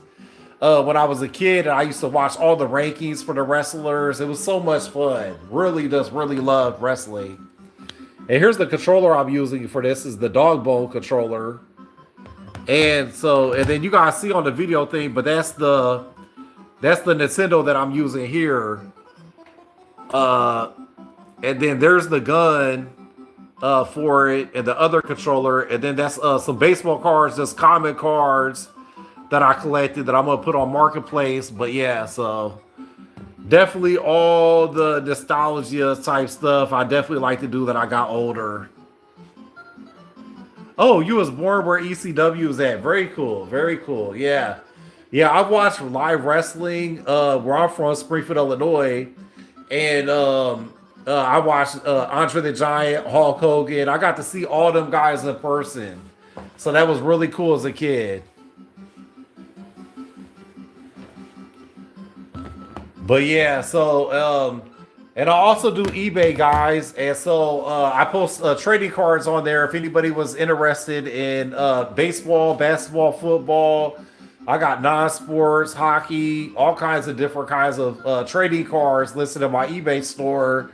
when I was a kid, and I used to watch all the rankings for the wrestlers. It was so much fun. Really, just really loved wrestling. And here's the controller I'm using for this is the dog bone controller. And so, and then you guys see on the video thing, but that's the Nintendo that I'm using here. And then there's the gun for it, and the other controller, and then that's some baseball cards, just common cards that I collected that I'm gonna put on Marketplace. But yeah, so definitely all the nostalgia type stuff I definitely like to do that I got older. Oh, you was born where ECW was at. Very cool. Very cool. Yeah. Yeah, I've watched live wrestling where I'm from, Springfield, Illinois. And I watched Andre the Giant, Hulk Hogan. I got to see all them guys in person. So that was really cool as a kid. But yeah, so and I also do eBay, guys, and so I post trading cards on there. If anybody was interested in baseball, basketball, football, I got non-sports, hockey, all kinds of different kinds of trading cards listed in my eBay store.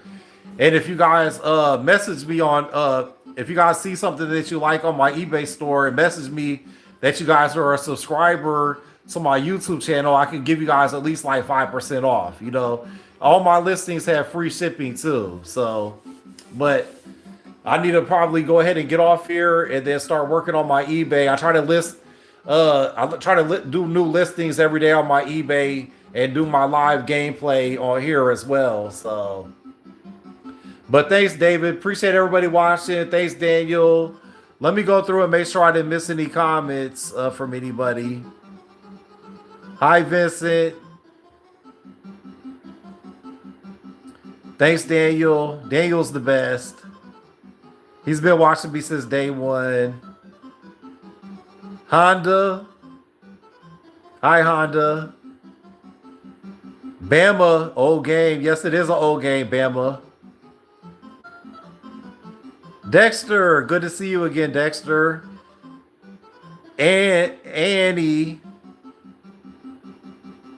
And if you guys message me on, if you guys see something that you like on my eBay store and message me that you guys are a subscriber to my YouTube channel, I can give you guys at least like 5% off. You know, all my listings have free shipping too. So, but I need to probably go ahead and get off here and then start working on my eBay. I try to list, do new listings every day on my eBay and do my live gameplay on here as well. So, but thanks, David. Appreciate everybody watching. Thanks, Daniel. Let me go through and make sure I didn't miss any comments from anybody. Hi, Vincent. Thanks, Daniel. Daniel's the best. He's been watching me since day one. Honda. Hi, Honda. Bama, old game. Yes, it is an old game, Bama. Dexter, good to see you again, Dexter. And Annie.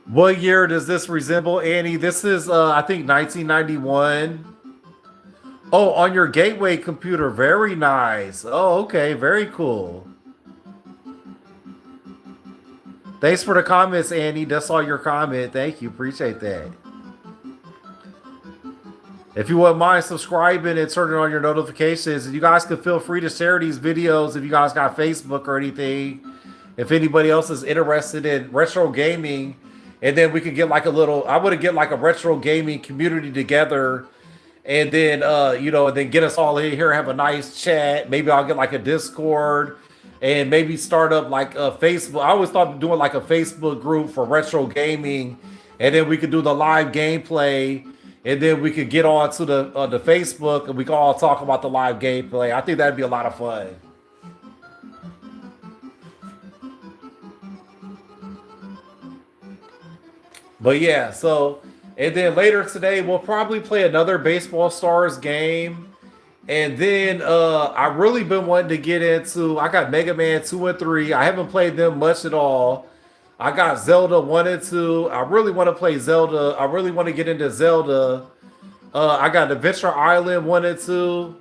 What year does this resemble, Annie? This is, I think, 1991. Oh, on your Gateway computer. Very nice. Oh, okay. Very cool. Thanks for the comments, Annie. That's all your comment. Thank you. Appreciate that. If you wouldn't mind subscribing and turning on your notifications, and you guys can feel free to share these videos if you guys got Facebook or anything. If anybody else is interested in retro gaming, and then we could get like a little, I would get like a retro gaming community together, and then, and then get us all in here, have a nice chat. Maybe I'll get like a Discord and maybe start up like a Facebook. I always thought of doing like a Facebook group for retro gaming, and then we could do the live gameplay. And then we could get on to the Facebook and we can all talk about the live gameplay. I think that'd be a lot of fun. But yeah, so, and then later today, we'll probably play another Baseball Stars game. And then I really been wanting to get into, I got Mega Man 2 and 3. I haven't played them much at all. I got Zelda 1 and 2. I really want to play Zelda. I really want to get into Zelda. I got Adventure Island 1 and 2.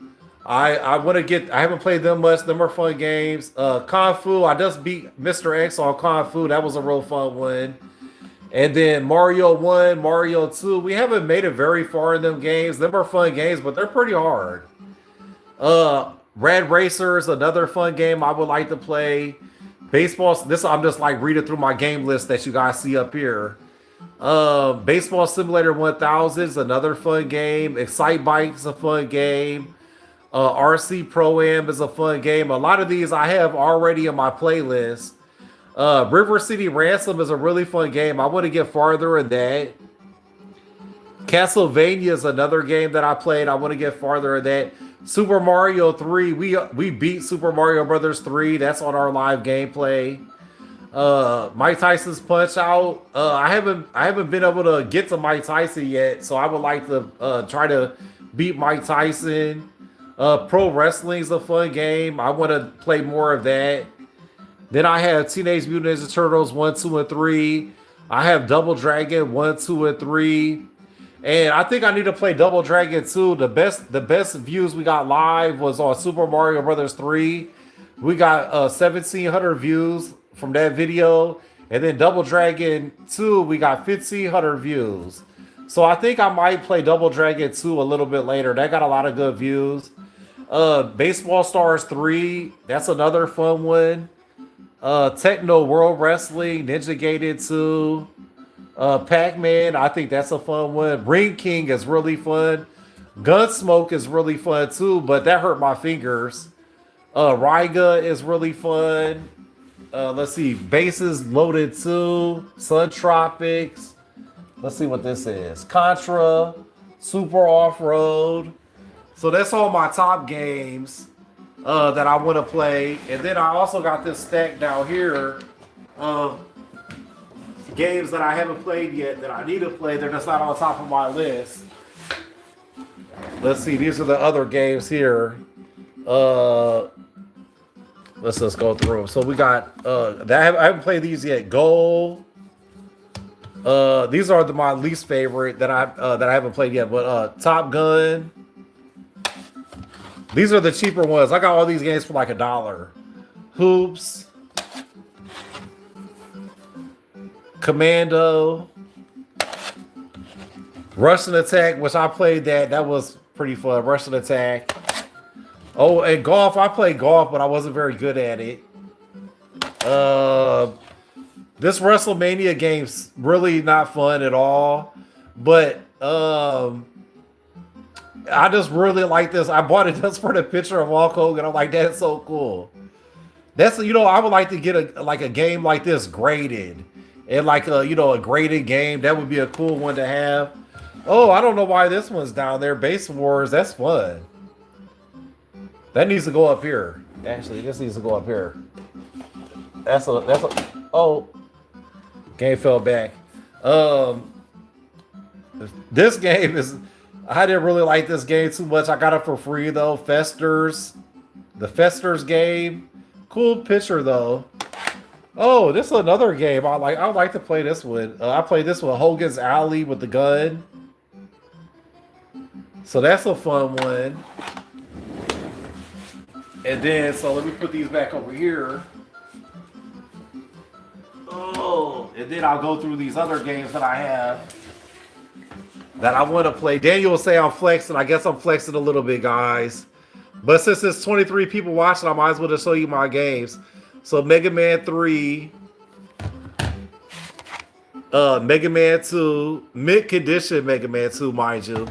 I want to get, I haven't played them much. Them are fun games. Kung Fu, I just beat Mr. X on Kung Fu. That was a real fun one. And then Mario 1, Mario 2. We haven't made it very far in them games. Them are fun games, but they're pretty hard. Red Racer is another fun game I would like to play. Baseball, this I'm just like reading through my game list that you guys see up here. Baseball Simulator 1000 is another fun game. Excite Bike is a fun game. RC Pro Am is a fun game. A lot of these I have already in my playlist. River City Ransom is a really fun game. I want to get farther in that. Castlevania is another game that I played. I want to get farther in that. Super Mario 3, we beat Super Mario Brothers 3. That's on our live gameplay. Mike Tyson's Punch Out. I haven't been able to get to Mike Tyson yet, so I would like to try to beat Mike Tyson. Pro Wrestling is a fun game. I want to play more of that. Then I have Teenage Mutant Ninja Turtles 1, 2, and 3. I have Double Dragon 1, 2, and 3. And I think I need to play Double Dragon 2. The best views we got live was on Super Mario Brothers 3. We got 1,700 views from that video. And then Double Dragon 2, we got 1,500 views. So I think I might play Double Dragon 2 a little bit later. That got a lot of good views. Baseball Stars 3, that's another fun one. Techno World Wrestling, Ninja Gated 2. Pac-Man, I think that's a fun one. Ring King is really fun. Gunsmoke is really fun too, but that hurt my fingers. Ryga is really fun. Let's see, Bases Loaded 2, Sun Tropics. Let's see what this is. Contra, Super Off-Road. So that's all my top games that I want to play. And then I also got this stack down here of games that I haven't played yet that I need to play. They're just not on top of my list. Let's see. These are the other games here. Let's just go through them. So we got I haven't played these yet. Goal. These are my least favorite that I haven't played yet. But Top Gun. These are the cheaper ones. I got all these games for like $1. Hoops. Commando, Russian Attack, which I played that was pretty fun. Russian Attack. Oh, and golf. I played golf, but I wasn't very good at it. This WrestleMania game's really not fun at all. But I just really like this. I bought it just for the picture of Hulk Hogan. I'm like, that's so cool. That's I would like to get a game like this graded. And like a graded game, that would be a cool one to have. Oh, I don't know why this one's down there. Base Wars, that's fun. That needs to go up here. Actually, this needs to go up here. Oh, game fell back. This game is. I didn't really like this game too much. I got it for free though. Festers, the Festers game, cool picture though. Oh, this is another game I like. I would like to play this one. I played this one, Hogan's Alley with the gun. So that's a fun one. And then, so let me put these back over here. Oh, and then I'll go through these other games that I have that I want to play. Daniel will say I'm flexing. I guess I'm flexing a little bit, guys. But since there's 23 people watching, I might as well just show you my games. So Mega Man 3, Mega Man 2, mid-condition Mega Man 2, mind you.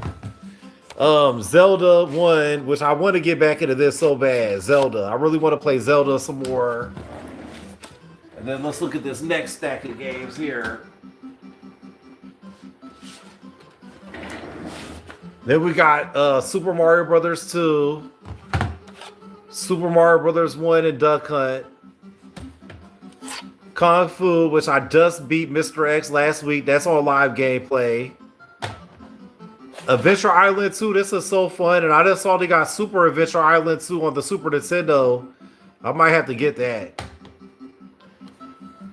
Zelda 1, which I want to get back into this so bad. Zelda. I really want to play Zelda some more. And then let's look at this next stack of games here. Then we got Super Mario Brothers 2, Super Mario Brothers 1 and Duck Hunt. Kung Fu, which I just beat Mr. X last week. That's on live gameplay. Adventure Island 2, this is so fun. And I just saw they got Super Adventure Island 2 on the Super Nintendo. I might have to get that.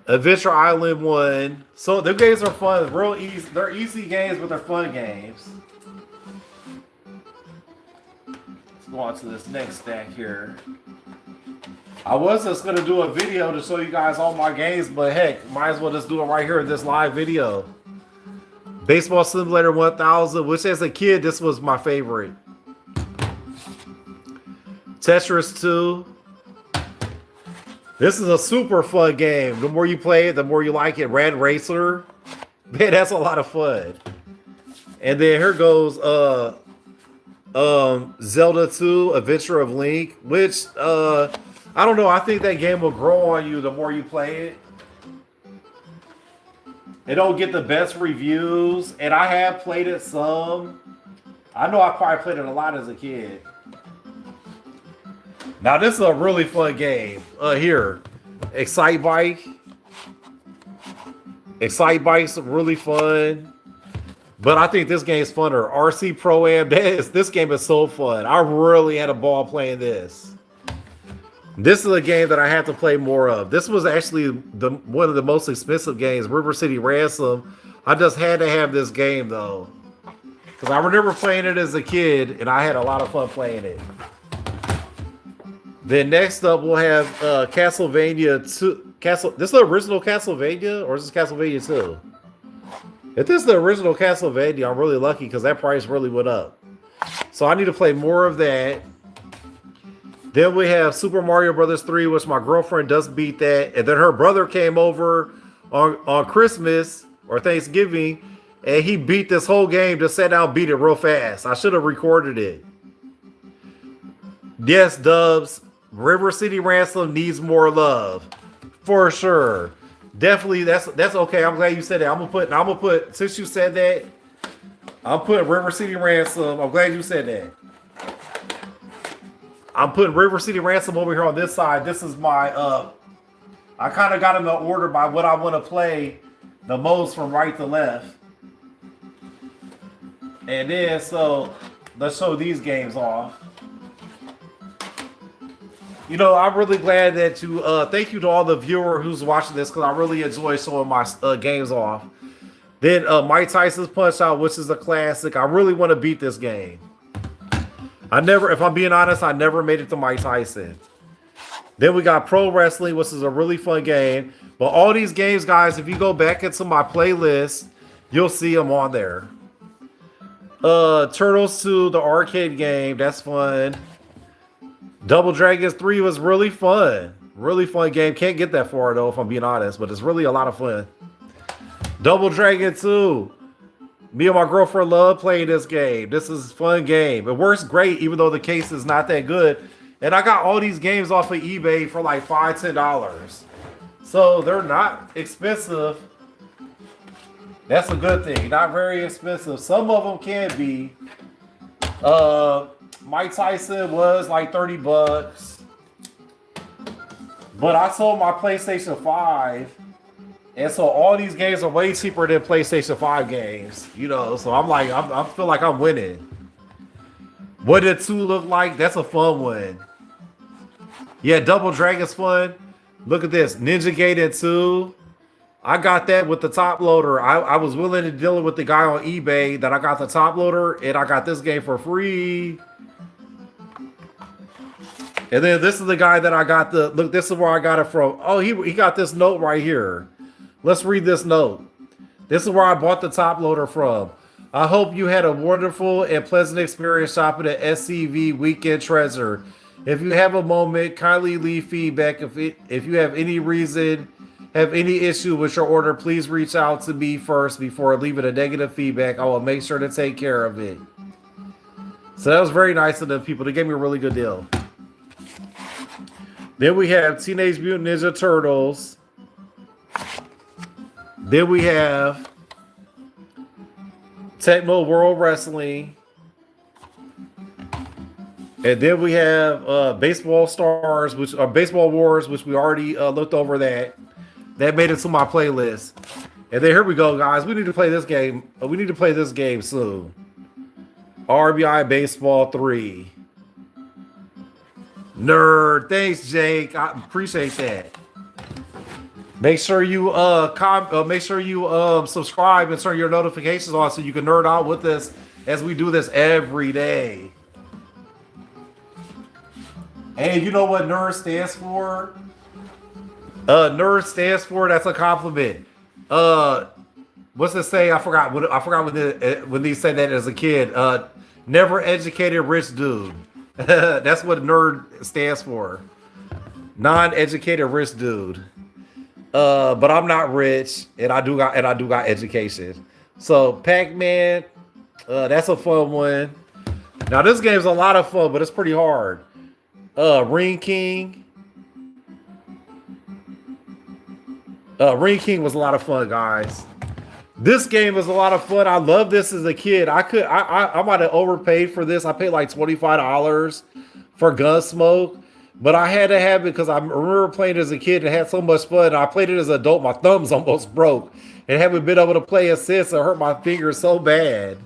Adventure Island 1. So the games are fun. Real easy. They're easy games, but they're fun games. Let's go on to this next stack here. I was just going to do a video to show you guys all my games, but heck, might as well just do it right here in this live video. Baseball Simulator 1000, which as a kid, this was my favorite. Tetris 2. This is a super fun game. The more you play it, the more you like it. Red Racer. Man, that's a lot of fun. And then here goes Zelda 2, Adventure of Link, which I don't know. I think that game will grow on you the more you play it. It don't get the best reviews, and I have played it some. I know I probably played it a lot as a kid. Now this is a really fun game. Here, Excite Bike. Excite Bike's really fun. But I think this game's funner. RC Pro Am. This game is so fun. I really had a ball playing this. This is a game that I have to play more of. This was actually one of the most expensive games, River City Ransom. I just had to have this game though, because I remember playing it as a kid, and I had a lot of fun playing it. Then next up, we'll have Castlevania 2. This is the original Castlevania, or is this Castlevania 2? If this is the original Castlevania, I'm really lucky because that price really went up. So I need to play more of that. Then we have Super Mario Brothers 3, which my girlfriend does beat that. And then her brother came over on Christmas or Thanksgiving, and he beat this whole game, just sat down and beat it real fast. I should have recorded it. Yes, Dubs, River City Ransom needs more love. For sure. Definitely, that's okay. I'm glad you said that. I'm gonna put since you said that, I'm putting River City Ransom. I'm glad you said that. I'm putting River City Ransom over here on this side. This is my I kind of got them in order by what I want to play the most from right to left. And then so let's show these games off. You know, I'm really glad that you, thank you to all the viewer who's watching this, because I really enjoy showing my games off. Then Mike Tyson's Punch Out, which is a classic. I really want to beat this game. If I'm being honest, I never made it to Mike Tyson. Then we got Pro Wrestling, which is a really fun game. But all these games, guys, if you go back into my playlist, you'll see them on there. Turtles 2, the arcade game, that's fun. Double Dragons 3 was really fun. Really fun game. Can't get that far though, if I'm being honest, but it's really a lot of fun. Double Dragon 2. Me and my girlfriend love playing this game. This is a fun game. It works great, even though the case is not that good. And I got all these games off of eBay for like $5, $10. So they're not expensive. That's a good thing. Not very expensive. Some of them can be. Mike Tyson was like $30. But I sold my PlayStation 5. And so all these games are way cheaper than PlayStation 5 games. You know, so I'm like, I feel like I'm winning. What did 2 look like? That's a fun one. Yeah, Double Dragon's fun. Look at this. Ninja Gaiden 2. I got that with the top loader. I was willing to deal with the guy on eBay that I got the top loader, and I got this game for free. And then this is the guy that I got look, this is where I got it from. Oh, he got this note right here. Let's read this note. This is where I bought the top loader from. I hope you had a wonderful and pleasant experience shopping at SCV Weekend Treasure. If you have a moment, kindly leave feedback. If you have any issue with your order, please reach out to me first before leaving a negative feedback. I will make sure to take care of it. So that was very nice of the people. They gave me a really good deal. Then we have Teenage Mutant Ninja Turtles. Then we have Tecmo World Wrestling. And then we have Baseball Stars, which are Baseball Wars, which we already looked over that. That made it to my playlist. And then here we go, guys. We need to play this game. We need to play this game soon. RBI Baseball 3. Nerd. Thanks, Jake. I appreciate that. Make sure you subscribe and turn your notifications on so you can nerd out with us as we do this every day. And you know what nerd stands for? Nerd stands for, that's a compliment. What's it say? I forgot when they said that as a kid. Never educated rich dude. That's what nerd stands for. Non-educated rich dude. But I'm not rich, and I do got education. So Pac-Man, that's a fun one. Now this game's a lot of fun, but it's pretty hard. Ring King. Ring King was a lot of fun, guys. This game is a lot of fun. I love this as a kid. I might have overpaid for this. I paid like $25 for Gunsmoke, but I had to have it because I remember playing it as a kid and had so much fun. I played it as an adult. My thumbs almost broke, and haven't been able to play it since. It hurt my fingers so bad.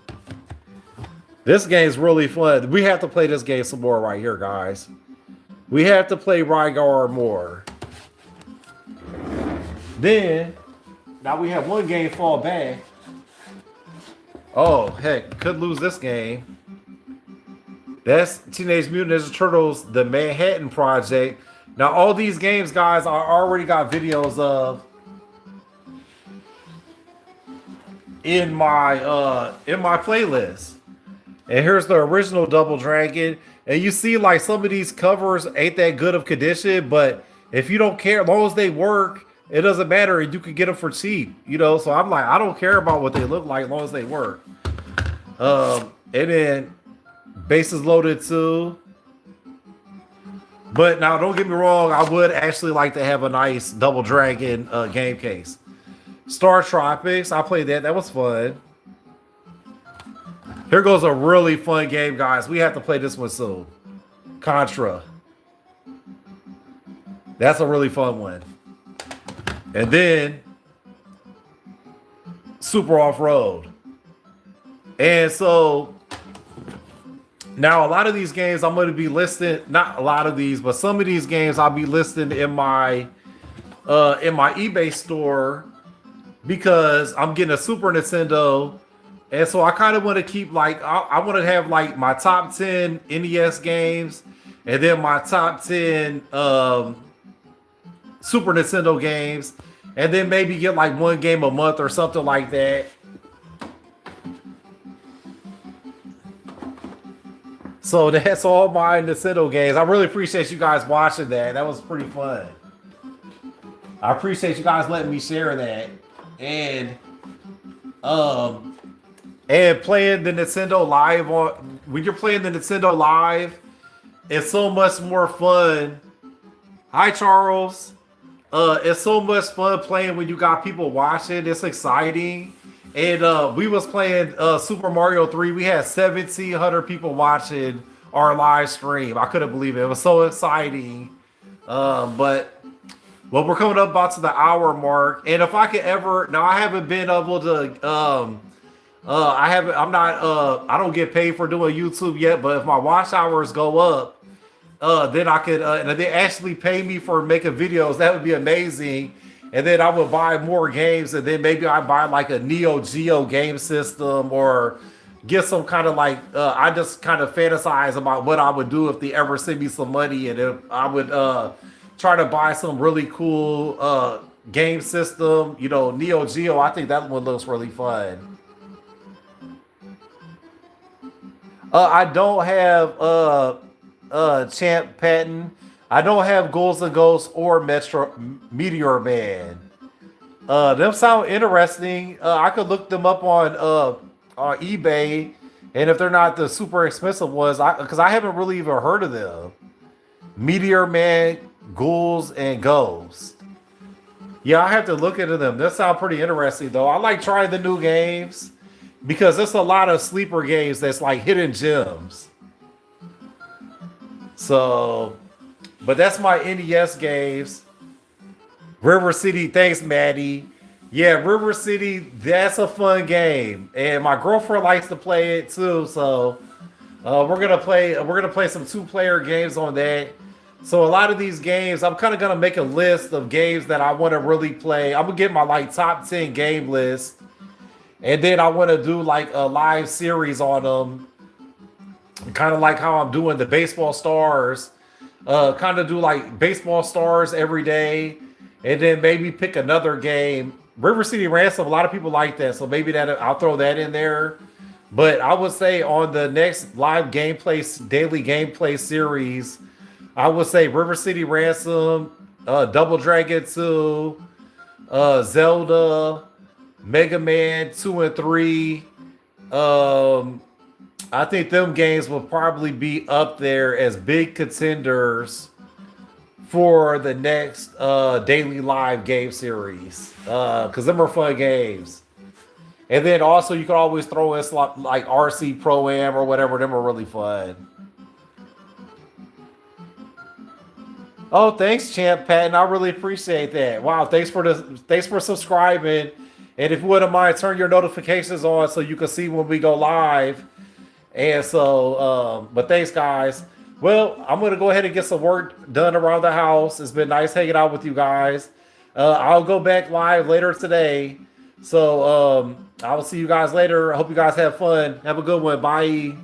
This game's really fun. We have to play this game some more right here, guys. We have to play Rygar more. Then, now we have one game fall back. Oh, heck, could lose this game. That's Teenage Mutant Ninja Turtles, the Manhattan Project. Now, all these games, guys, I already got videos of in my playlist. And here's the original Double Dragon. And you see, like, some of these covers ain't that good of condition, but if you don't care, as long as they work, it doesn't matter, and you can get them for cheap, you know. So I'm like, I don't care about what they look like as long as they work. And then Bases Loaded 2. But now, don't get me wrong, I would actually like to have a nice Double Dragon game case. Star Tropics, I played that. That was fun. Here goes a really fun game, guys. We have to play this one soon. Contra. That's a really fun one. And then Super Off-Road. And so now a lot of these games I'm going to be listing, not a lot of these, but some of these games I'll be listing in my eBay store because I'm getting a Super Nintendo. And so I kind of want to keep like, I want to have like my top 10 NES games and then my top 10 Super Nintendo games, and then maybe get like one game a month or something like that. So that's all my Nintendo games. I really appreciate you guys watching that. That was pretty fun. I appreciate you guys letting me share that. And playing the Nintendo Live when you're playing the Nintendo Live, it's so much more fun. Hi, Charles. It's so much fun playing when you got people watching. It's exciting. And we was playing Super Mario 3. We had 1,700 people watching our live stream. I couldn't believe it. It was so exciting. But we're coming up about to the hour mark. And if I could ever, now I haven't been able to, I don't get paid for doing YouTube yet, but if my watch hours go up, then I could, and they actually pay me for making videos. That would be amazing. And then I would buy more games, and then maybe I buy like a Neo Geo game system or get some kind of like, I just kind of fantasize about what I would do if they ever send me some money. And if I would try to buy some really cool game system, you know, Neo Geo, I think that one looks really fun. I don't have Champ Patton. I don't have Ghouls and Ghosts or Meteor Man. Them sound interesting. I could look them up on eBay, and if they're not the super expensive ones, because I haven't really even heard of them. Meteor Man, Ghouls and Ghosts. Yeah, I have to look into them. That sound pretty interesting though. I like trying the new games because there's a lot of sleeper games that's like hidden gems. So, but that's my NES games. River City, thanks, Maddie. Yeah, River City, that's a fun game, and my girlfriend likes to play it too. So, we're gonna play some 2-player games on that. So a lot of these games, I'm kind of gonna make a list of games that I want to really play. I'm gonna get my like top 10 game list, and then I want to do like a live series on them. Kind of like how I'm doing the baseball stars, kind of do like baseball stars every day, and then maybe pick another game. River City Ransom, a lot of people like that, so maybe that I'll throw that in there. But I would say on the next live gameplay, daily gameplay series, I would say River City Ransom, Double Dragon 2, Zelda, Mega Man 2 and 3. I think them games will probably be up there as big contenders for the next daily live game series. Because them are fun games. And then also you can always throw in like RC Pro Am or whatever. Them are really fun. Oh, thanks, Champ Patton. I really appreciate that. Wow, thanks for subscribing. And if you wouldn't mind, turn your notifications on so you can see when we go live. And so, but thanks, guys. Well, I'm gonna go ahead and get some work done around the house. It's been nice hanging out with you guys. I'll go back live later today. So I will see you guys later. I hope you guys have fun. Have a good one. Bye.